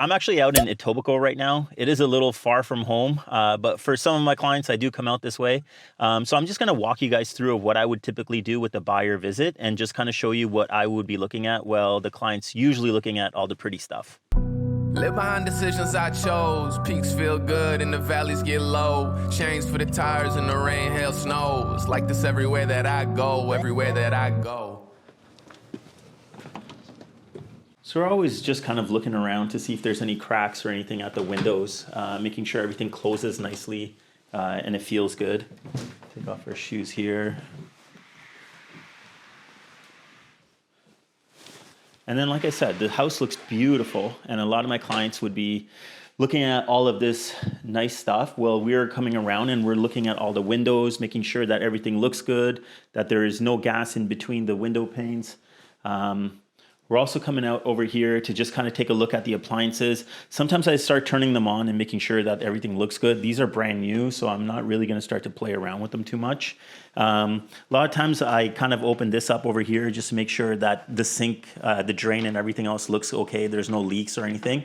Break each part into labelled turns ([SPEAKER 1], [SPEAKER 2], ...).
[SPEAKER 1] I'm actually out in Etobicoke right now. It is a little far from home, but for some of my clients, I do come out this way. So I'm just going to walk you guys through what I would typically do with a buyer visit and just kind of show you what I would be looking at. Well, the client's usually looking at all the pretty stuff.
[SPEAKER 2] Live behind decisions I chose. Peaks feel good and the valleys get low. Chains for the tires in the rain, hail, snow. It's like this everywhere that I go, everywhere that I go.
[SPEAKER 1] So we're always just kind of looking around to see if there's any cracks or anything at the windows, making sure everything closes nicely and it feels good. Take off our shoes here. And then, like I said, the house looks beautiful, and a lot of my clients would be looking at all of this nice stuff. Well, we're coming around and we're looking at all the windows, making sure that everything looks good, that there is no gas in between the window panes. We're also coming out over here to just kind of take a look at the appliances. Sometimes I start turning them on and making sure that everything looks good. These are brand new, so I'm not really going to start to play around with them too much. A lot of times I kind of open this up over here just to make sure that the sink, the drain and everything else looks okay. There's no leaks or anything.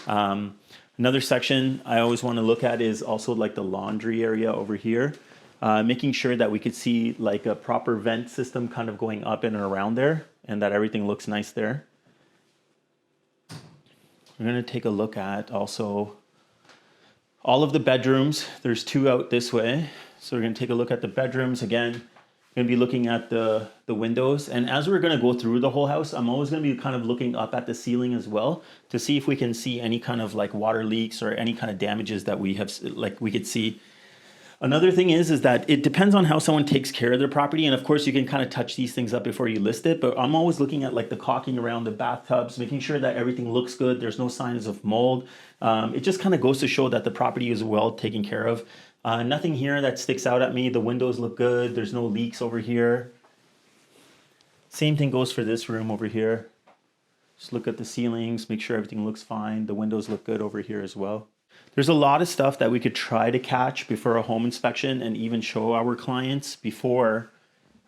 [SPEAKER 1] Another section I always want to look at is also like the laundry area over here. Making sure that we could see like a proper vent system kind of going up and around there, and that everything looks nice there. We're going to take a look at also all of the bedrooms. There's two out this way. So we're going to take a look at the bedrooms again. We're going to be looking at the windows. And as we're going to go through the whole house, I'm always going to be kind of looking up at the ceiling as well to see if we can see any kind of like water leaks or any kind of damages that we have, like we could see. Another thing is that it depends on how someone takes care of their property. And of course you can kind of touch these things up before you list it, but I'm always looking at like the caulking around the bathtubs, making sure that everything looks good. There's no signs of mold. It just kind of goes to show that the property is well taken care of. Nothing here that sticks out at me. The windows look good. There's no leaks over here. Same thing goes for this room over here. Just look at the ceilings, make sure everything looks fine. The windows look good over here as well. There's a lot of stuff that we could try to catch before a home inspection and even show our clients before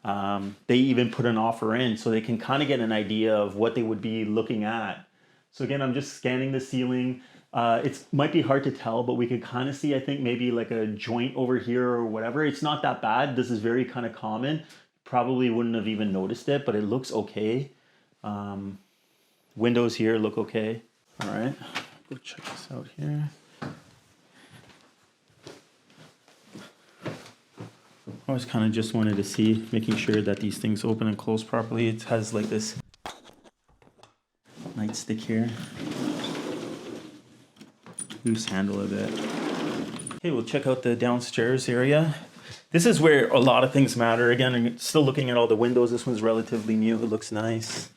[SPEAKER 1] they even put an offer in, so they can kind of get an idea of what they would be looking at. So again, I'm just scanning the ceiling. It might be hard to tell, but we could kind of see, I think, maybe like a joint over here or whatever. It's not that bad. This is very kind of common. Probably wouldn't have even noticed it, but it looks okay. Windows here look okay. All right, go check this out here. I always kind of just wanted to see, making sure that these things open and close properly. It has like this nightstick here. Loose handle a bit. Okay, we'll check out the downstairs area. This is where a lot of things matter. Again, I'm still looking at all the windows. This one's relatively new. It looks nice.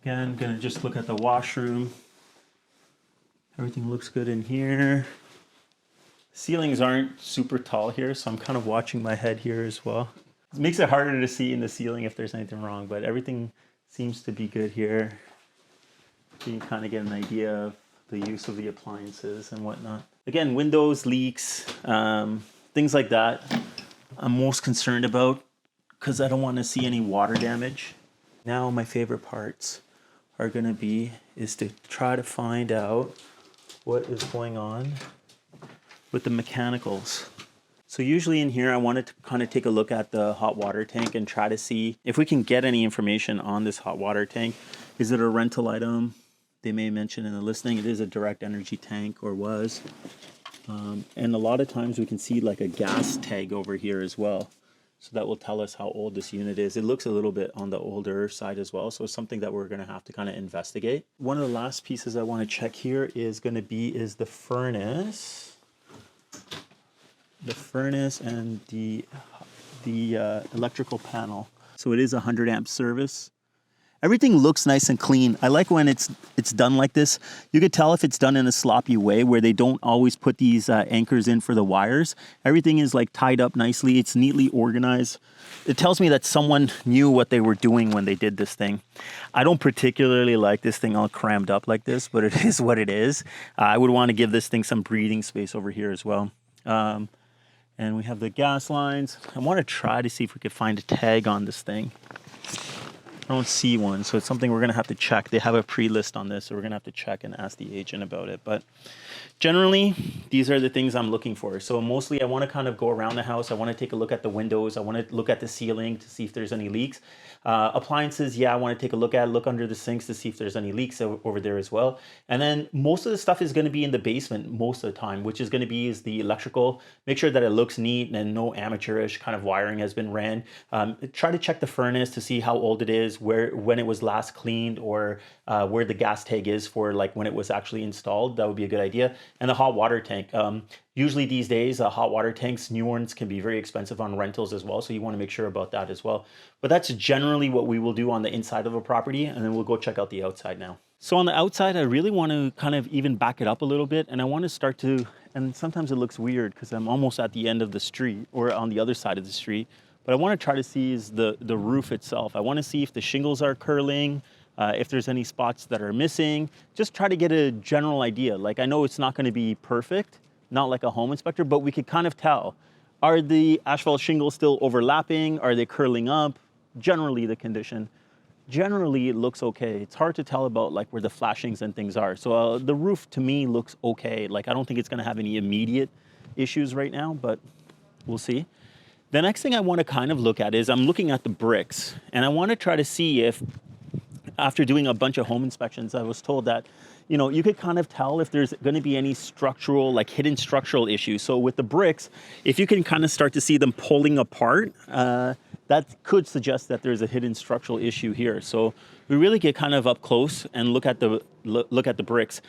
[SPEAKER 1] Again, I'm gonna just look at the washroom. Everything looks good in here. Ceilings aren't super tall here, so I'm kind of watching my head here as well. It makes it harder to see in the ceiling if there's anything wrong, but everything seems to be good here. You can kind of get an idea of the use of the appliances and whatnot. Again, windows, leaks, things like that I'm most concerned about because I don't want to see any water damage. Now my favorite parts are going to be is to try to find out what is going on with the mechanicals. So usually in here, I wanted to kind of take a look at the hot water tank and try to see if we can get any information on this hot water tank. Is it a rental item? They may mention in the listing, it is a direct energy tank or was. And a lot of times we can see like a gas tag over here as well. So that will tell us how old this unit is. It looks a little bit on the older side as well. So it's something that we're gonna have to kind of investigate. One of the last pieces I wanna check here is gonna be the furnace. The furnace and the electrical panel. So it is a 100 amp service. Everything looks nice and clean. I like when it's done like this. You could tell if it's done in a sloppy way where they don't always put these anchors in for the wires. Everything is like tied up nicely. It's neatly organized. It tells me that someone knew what they were doing when they did this thing. I don't particularly like this thing all crammed up like this, but it is what it is. I would want to give this thing some breathing space over here as well. And we have the gas lines. I want to try to see if we could find a tag on this thing. I don't see one, so it's something we're gonna have to check. They have a pre-list on this, so we're gonna have to check and ask the agent about it. But generally, these are the things I'm looking for. So mostly I want to kind of go around the house. I want to take a look at the windows. I want to look at the ceiling to see if there's any leaks. Appliances, yeah, I want to take a look under the sinks to see if there's any leaks over there as well. And then most of the stuff is going to be in the basement most of the time, which is going to be is the electrical. Make sure that it looks neat and no amateurish kind of wiring has been ran. Try to check the furnace to see how old it is, when it was last cleaned, or where the gas tag is for like when it was actually installed. That would be a good idea. And the hot water tank. Usually these days, hot water tanks, new ones can be very expensive on rentals as well. So you want to make sure about that as well. But that's generally what we will do on the inside of a property. And then we'll go check out the outside now. So on the outside, I really want to kind of even back it up a little bit. And I want to start to, and sometimes it looks weird because I'm almost at the end of the street or on the other side of the street. But I want to try to see is the roof itself. I want to see if the shingles are curling, if there's any spots that are missing. Just try to get a general idea. Like, I know it's not going to be perfect, not like a home inspector, but we could kind of tell. Are the asphalt shingles still overlapping? Are they curling up? Generally, the condition. Generally, it looks okay. It's hard to tell about like where the flashings and things are. So the roof to me looks okay. Like, I don't think it's going to have any immediate issues right now, but we'll see. The next thing I want to kind of look at is I'm looking at the bricks, and I want to try to see if, after doing a bunch of home inspections, I was told that, you know, you could kind of tell if there's going to be any structural, like hidden structural issues. So with the bricks, if you can kind of start to see them pulling apart, that could suggest that there's a hidden structural issue here. So we really get kind of up close and look at the bricks.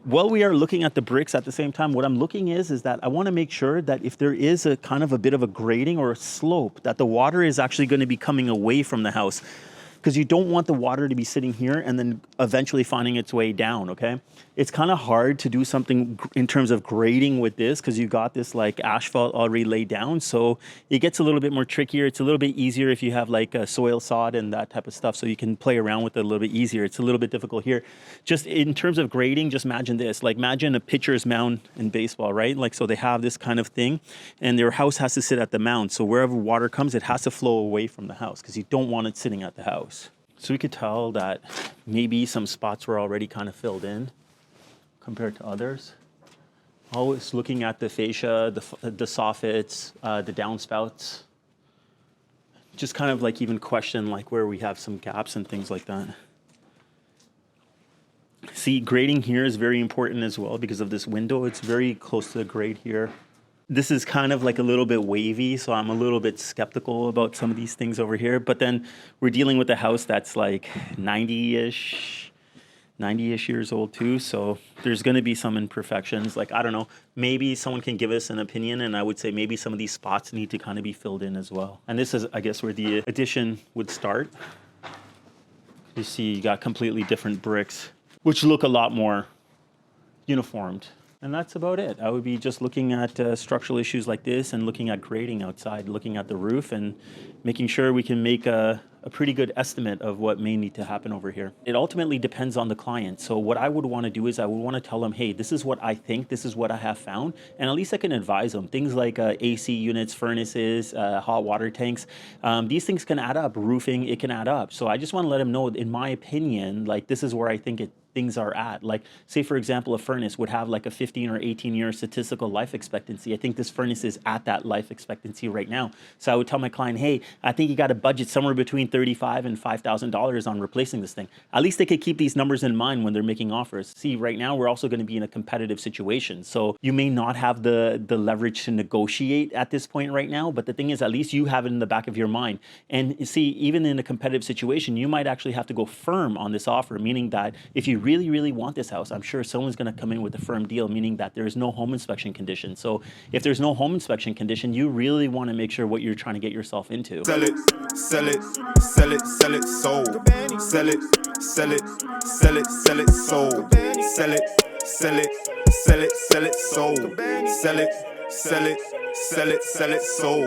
[SPEAKER 1] While we are looking at the bricks at the same time, what I'm looking is that I want to make sure that if there is a kind of a bit of a grading or a slope, that the water is actually going to be coming away from the house. Because you don't want the water to be sitting here and then eventually finding its way down, okay? It's kind of hard to do something in terms of grading with this because you got this like asphalt already laid down. So it gets a little bit more trickier. It's a little bit easier if you have like a soil sod and that type of stuff. So you can play around with it a little bit easier. It's a little bit difficult here. Just in terms of grading, just imagine this. Like, imagine a pitcher's mound in baseball, right? Like, so they have this kind of thing and their house has to sit at the mound. So wherever water comes, it has to flow away from the house because you don't want it sitting at the house. So we could tell that maybe some spots were already kind of filled in compared to others. Always looking at the fascia, the soffits, the downspouts. Just kind of like even question like where we have some gaps and things like that. See, grading here is very important as well because of this window. It's very close to the grade here. This is kind of like a little bit wavy, so I'm a little bit skeptical about some of these things over here. But then we're dealing with a house that's like 90-ish years old too. So there's going to be some imperfections. Like, I don't know, maybe someone can give us an opinion, and I would say maybe some of these spots need to kind of be filled in as well. And this is, I guess, where the addition would start. You see, you got completely different bricks, which look a lot more uniformed. And that's about it. I would be just looking at structural issues like this and looking at grading outside, looking at the roof and making sure we can make a pretty good estimate of what may need to happen over here. It ultimately depends on the client. So what I would want to do is I would want to tell them, hey, this is what I think, this is what I have found. And at least I can advise them. Things like AC units, furnaces, hot water tanks, these things can add up. Roofing, it can add up. So I just want to let them know, in my opinion, like this is where I think things are at. Like, say for example, a furnace would have like a 15 or 18 year statistical life expectancy. I think this furnace is at that life expectancy right now. So I would tell my client, hey, I think you got to budget somewhere between $35,000 and $5,000 on replacing this thing. At least they could keep these numbers in mind when they're making offers. See, right now we're also going to be in a competitive situation. So you may not have the leverage to negotiate at this point right now, but the thing is, at least you have it in the back of your mind. And see, even in a competitive situation, you might actually have to go firm on this offer, meaning that if you really want this house, I'm sure someone's going to come in with a firm deal, meaning that there is no home inspection condition. So if there's no home inspection condition, you really want to make sure what you're trying to get yourself into.
[SPEAKER 3] Sell it, sell it, sell it, sell it, sold. Sell it, sell it, sell it, sell it, sold. Sell it, sell it, sell it, sell it, sold. Sell it, sell it, sell it, sell it, sold.